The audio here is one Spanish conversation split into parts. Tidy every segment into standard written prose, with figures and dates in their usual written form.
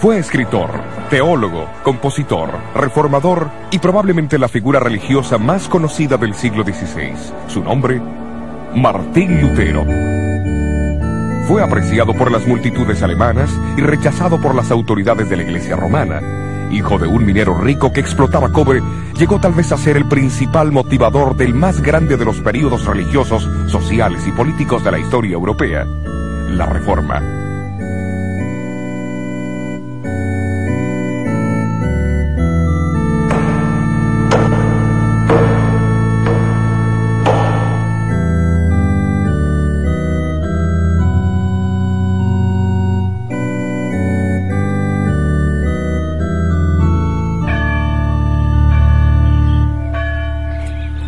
Fue escritor, teólogo, compositor, reformador y probablemente la figura religiosa más conocida del siglo XVI. Su nombre, Martín Lutero. Fue apreciado por las multitudes alemanas y rechazado por las autoridades de la Iglesia romana. Hijo de un minero rico que explotaba cobre, llegó tal vez a ser el principal motivador del más grande de los períodos religiosos, sociales y políticos de la historia europea, la Reforma.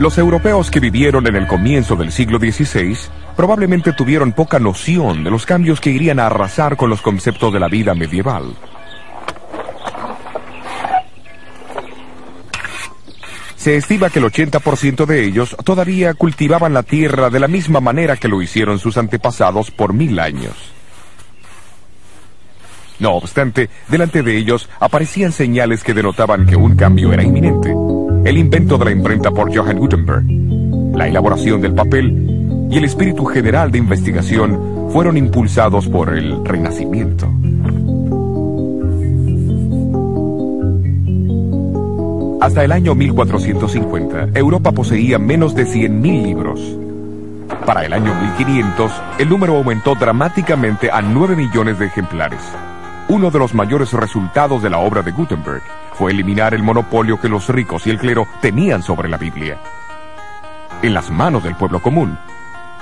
Los europeos que vivieron en el comienzo del siglo XVI probablemente tuvieron poca noción de los cambios que irían a arrasar con los conceptos de la vida medieval. Se estima que el 80% de ellos todavía cultivaban la tierra de la misma manera que lo hicieron sus antepasados por 1000 años. No obstante, delante de ellos aparecían señales que denotaban que un cambio era inminente. El invento de la imprenta por Johann Gutenberg, la elaboración del papel y el espíritu general de investigación fueron impulsados por el Renacimiento. Hasta el año 1450, Europa poseía menos de 100.000 libros. Para el año 1500, el número aumentó dramáticamente a 9 millones de ejemplares. Uno de los mayores resultados de la obra de Gutenberg fue eliminar el monopolio que los ricos y el clero tenían sobre la Biblia. En las manos del pueblo común,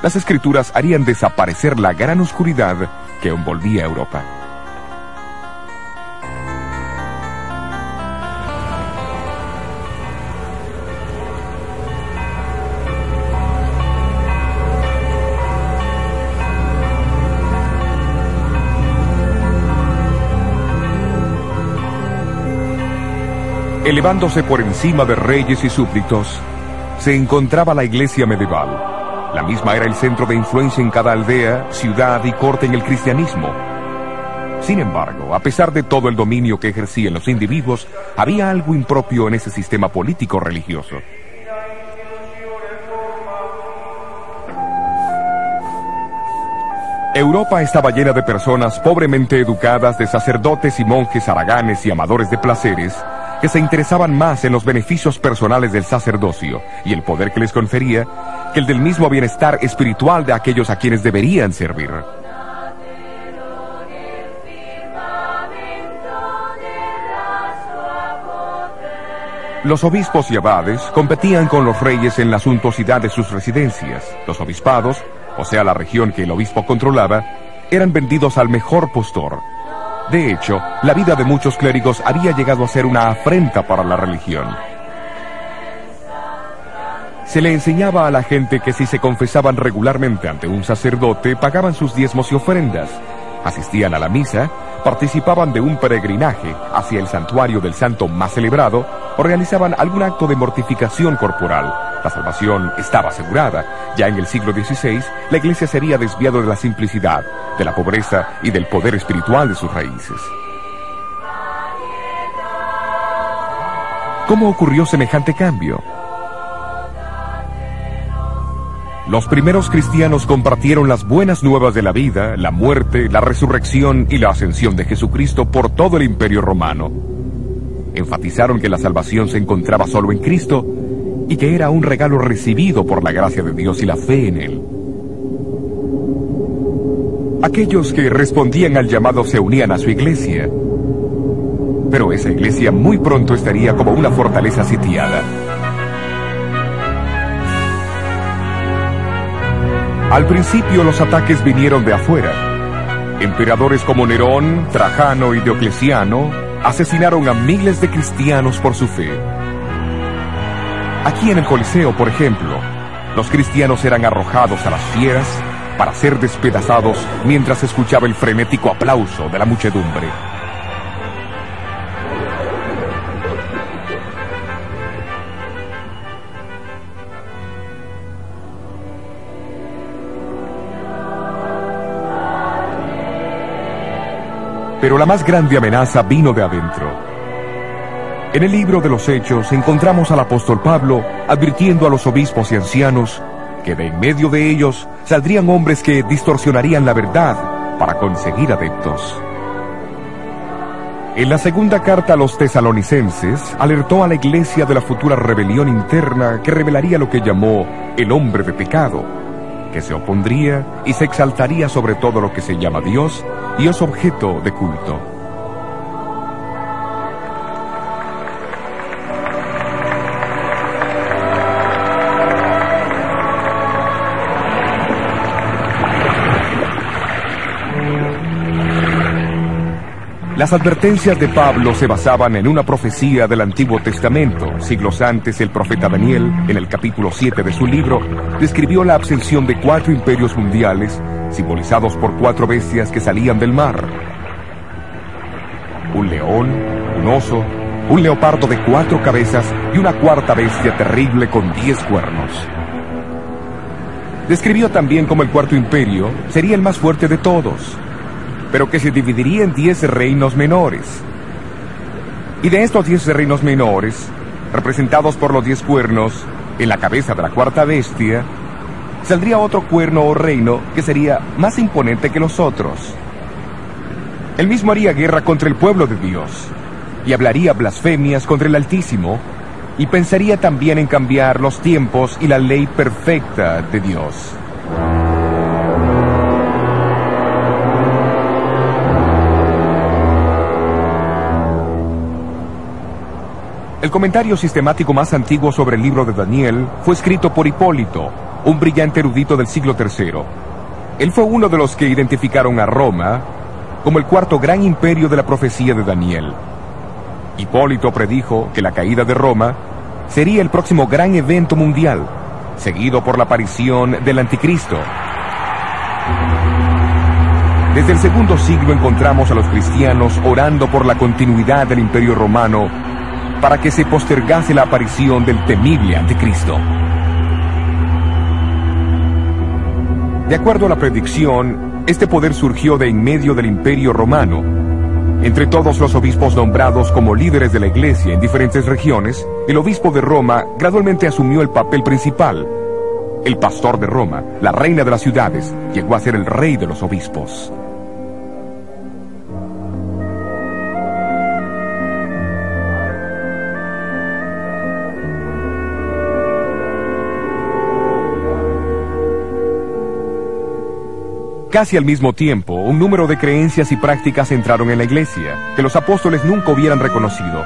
las escrituras harían desaparecer la gran oscuridad que envolvía a Europa. Elevándose por encima de reyes y súbditos, se encontraba la iglesia medieval. La misma era el centro de influencia en cada aldea, ciudad y corte en el cristianismo. Sin embargo, a pesar de todo el dominio que ejercían los individuos, había algo impropio en ese sistema político-religioso. Europa estaba llena de personas pobremente educadas, de sacerdotes y monjes haraganes y amadores de placeres, que se interesaban más en los beneficios personales del sacerdocio y el poder que les confería que el del mismo bienestar espiritual de aquellos a quienes deberían servir. Los obispos y abades competían con los reyes en la suntuosidad de sus residencias. Los obispados, o sea la región que el obispo controlaba, eran vendidos al mejor postor. De hecho, la vida de muchos clérigos había llegado a ser una afrenta para la religión. Se le enseñaba a la gente que si se confesaban regularmente ante un sacerdote, pagaban sus diezmos y ofrendas, asistían a la misa, participaban de un peregrinaje hacia el santuario del santo más celebrado o realizaban algún acto de mortificación corporal. La salvación estaba asegurada. Ya en el siglo XVI, la Iglesia se había desviado de la simplicidad, de la pobreza y del poder espiritual de sus raíces. ¿Cómo ocurrió semejante cambio? Los primeros cristianos compartieron las buenas nuevas de la vida, la muerte, la resurrección y la ascensión de Jesucristo por todo el Imperio Romano. Enfatizaron que la salvación se encontraba solo en Cristo y que era un regalo recibido por la gracia de Dios y la fe en Él. Aquellos que respondían al llamado se unían a su iglesia, pero esa iglesia muy pronto estaría como una fortaleza sitiada. Al principio los ataques vinieron de afuera. Emperadores como Nerón, Trajano y Diocleciano asesinaron a miles de cristianos por su fe. Aquí en el Coliseo, por ejemplo, los cristianos eran arrojados a las fieras para ser despedazados mientras se escuchaba el frenético aplauso de la muchedumbre. Pero la más grande amenaza vino de adentro. En el libro de los Hechos encontramos al apóstol Pablo advirtiendo a los obispos y ancianos que de en medio de ellos saldrían hombres que distorsionarían la verdad para conseguir adeptos. En la segunda carta a los tesalonicenses, alertó a la iglesia de la futura rebelión interna que revelaría lo que llamó el hombre de pecado, que se opondría y se exaltaría sobre todo lo que se llama Dios y es objeto de culto. Las advertencias de Pablo se basaban en una profecía del Antiguo Testamento. Siglos antes, el profeta Daniel, en el capítulo 7 de su libro, describió la ascensión de 4 imperios mundiales, simbolizados por 4 bestias que salían del mar. Un león, un oso, un leopardo de 4 cabezas y una cuarta bestia terrible con 10 cuernos. Describió también cómo el cuarto imperio sería el más fuerte de todos, pero que se dividiría en 10 reinos menores. Y de estos 10 reinos menores, representados por los 10 cuernos en la cabeza de la cuarta bestia, saldría otro cuerno o reino que sería más imponente que los otros. Él mismo haría guerra contra el pueblo de Dios, y hablaría blasfemias contra el Altísimo, y pensaría también en cambiar los tiempos y la ley perfecta de Dios. El comentario sistemático más antiguo sobre el libro de Daniel fue escrito por Hipólito, un brillante erudito del siglo III. Él fue uno de los que identificaron a Roma como el cuarto gran imperio de la profecía de Daniel. Hipólito predijo que la caída de Roma sería el próximo gran evento mundial, seguido por la aparición del Anticristo. Desde el segundo siglo encontramos a los cristianos orando por la continuidad del imperio romano para que se postergase la aparición del temible Anticristo. De acuerdo a la predicción, este poder surgió de en medio del imperio romano. Entre todos los obispos nombrados como líderes de la iglesia en diferentes regiones, el obispo de Roma gradualmente asumió el papel principal. El pastor de Roma, la reina de las ciudades, llegó a ser el rey de los obispos. Casi al mismo tiempo, un número de creencias y prácticas entraron en la iglesia, que los apóstoles nunca hubieran reconocido,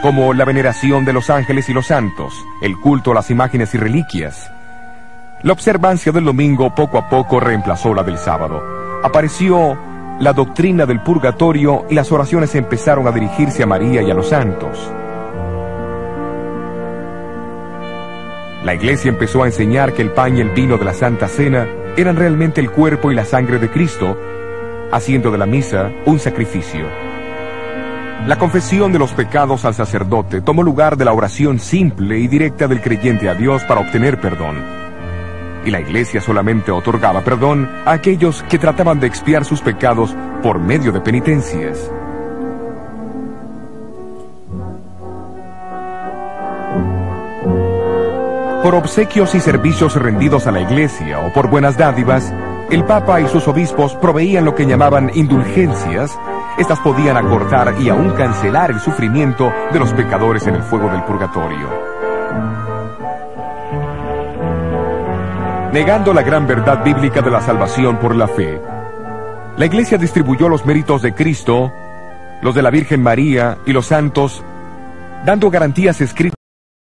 como la veneración de los ángeles y los santos, el culto a las imágenes y reliquias. La observancia del domingo poco a poco reemplazó la del sábado. Apareció la doctrina del purgatorio y las oraciones empezaron a dirigirse a María y a los santos. La iglesia empezó a enseñar que el pan y el vino de la Santa Cena eran realmente el cuerpo y la sangre de Cristo, haciendo de la misa un sacrificio. La confesión de los pecados al sacerdote tomó lugar de la oración simple y directa del creyente a Dios para obtener perdón. Y la iglesia solamente otorgaba perdón a aquellos que trataban de expiar sus pecados por medio de penitencias. Por obsequios y servicios rendidos a la iglesia o por buenas dádivas, el Papa y sus obispos proveían lo que llamaban indulgencias. Estas podían acortar y aún cancelar el sufrimiento de los pecadores en el fuego del purgatorio. Negando la gran verdad bíblica de la salvación por la fe, la iglesia distribuyó los méritos de Cristo, los de la Virgen María y los santos, dando garantías escritas